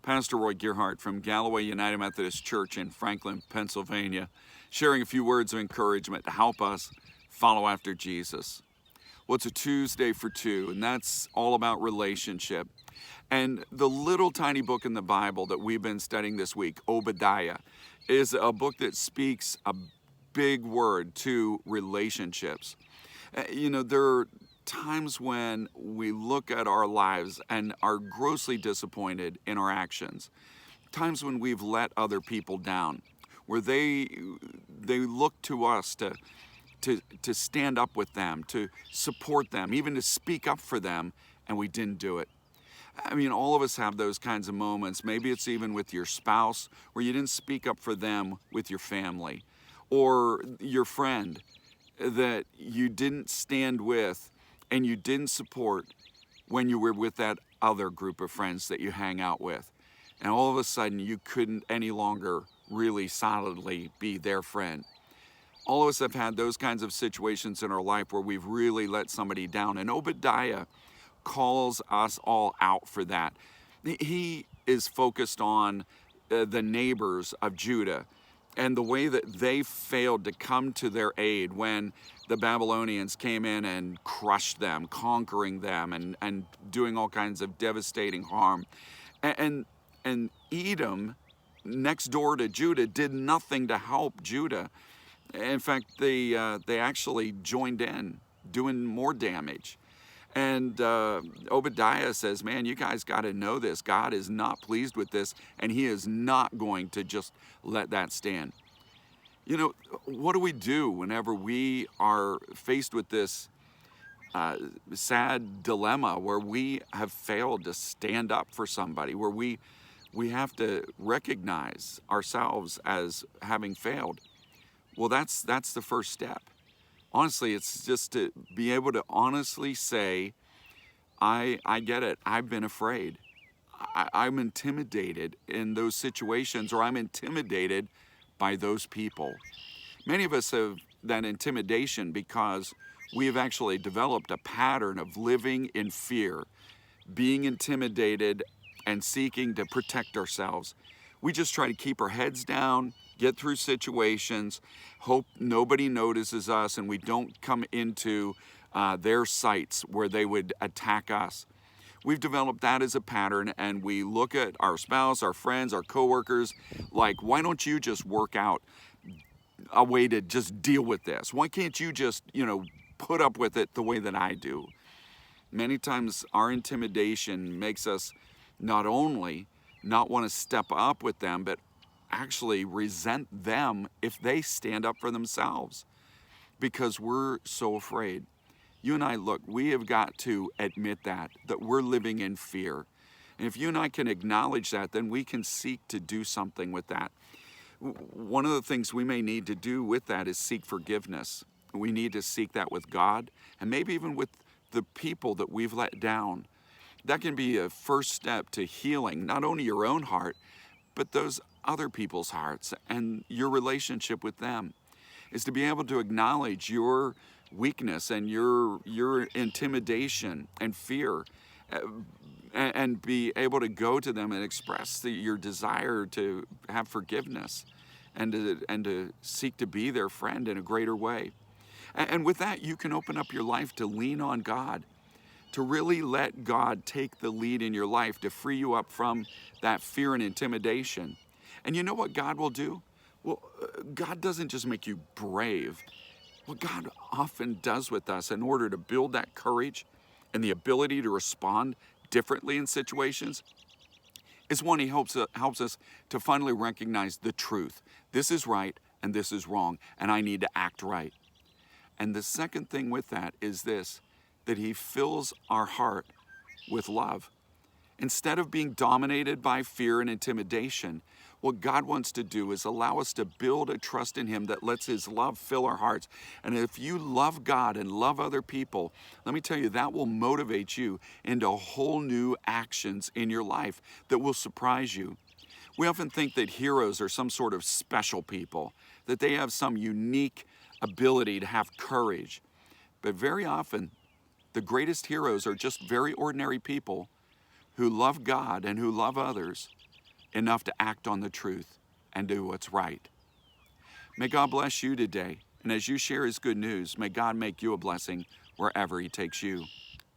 Pastor Roy Gearhart from Galloway United Methodist Church in Franklin, Pennsylvania, sharing a few words of encouragement to help us follow after Jesus. Well, it's a Tuesday for two, and that's all about relationship. And the little tiny book in the Bible that we've been studying this week, Obadiah, is a book that speaks a big word to relationships. There are times when we look at our lives and are grossly disappointed in our actions. Times when we've let other people down, where they look to us to stand up with them, to support them, even to speak up for them, and we didn't do it. I mean, all of us have those kinds of moments. Maybe it's even with your spouse, where you didn't speak up for them with your family, or your friend that you didn't stand with and you didn't support when you were with that other group of friends that you hang out with. And all of a sudden, you couldn't any longer really solidly be their friend. All of us have had those kinds of situations in our life where we've really let somebody down. And Obadiah calls us all out for that. He is focused on the neighbors of Judah and the way that they failed to come to their aid when the Babylonians came in and crushed them, conquering them, and doing all kinds of devastating harm. And Edom, next door to Judah, did nothing to help Judah. In fact, they actually joined in, doing more damage. And Obadiah says, man, you guys got to know this. God is not pleased with this, and he is not going to just let that stand. You know, what do we do whenever we are faced with this sad dilemma where we have failed to stand up for somebody, where we have to recognize ourselves as having failed? Well, that's the first step. Honestly, it's just to be able to honestly say, I get it. I've been afraid. I'm intimidated in those situations, or I'm intimidated by those people. Many of us have that intimidation because we have actually developed a pattern of living in fear, being intimidated, and seeking to protect ourselves. We just try to keep our heads down, get through situations, hope nobody notices us and we don't come into their sights where they would attack us. We've developed that as a pattern, and we look at our spouse, our friends, our coworkers, like, why don't you just work out a way to just deal with this? Why can't you just, put up with it the way that I do? Many times our intimidation makes us not only not want to step up with them, but actually resent them if they stand up for themselves, because we're so afraid. You and I, look, we have got to admit that we're living in fear. And if you and I can acknowledge that, then we can seek to do something with that. One of the things we may need to do with that is seek forgiveness. We need to seek that with God, and maybe even with the people that we've let down. That can be a first step to healing, not only your own heart, but those other people's hearts and your relationship with them, is to be able to acknowledge your weakness and your intimidation and fear, and be able to go to them and express your desire to have forgiveness and to seek to be their friend in a greater way. And with that, you can open up your life to lean on God, to really let God take the lead in your life, to free you up from that fear and intimidation. And you know what God will do? Well, God doesn't just make you brave. What God often does with us in order to build that courage and the ability to respond differently in situations is one, he helps us to finally recognize the truth. This is right and this is wrong, and I need to act right. And the second thing with that is this, that he fills our heart with love. Instead of being dominated by fear and intimidation, what God wants to do is allow us to build a trust in him that lets his love fill our hearts. And if you love God and love other people, let me tell you, that will motivate you into whole new actions in your life that will surprise you. We often think that heroes are some sort of special people, that they have some unique ability to have courage. But very often, the greatest heroes are just very ordinary people who love God and who love others, enough to act on the truth and do what's right. May God bless you today. And as you share his good news, may God make you a blessing wherever he takes you.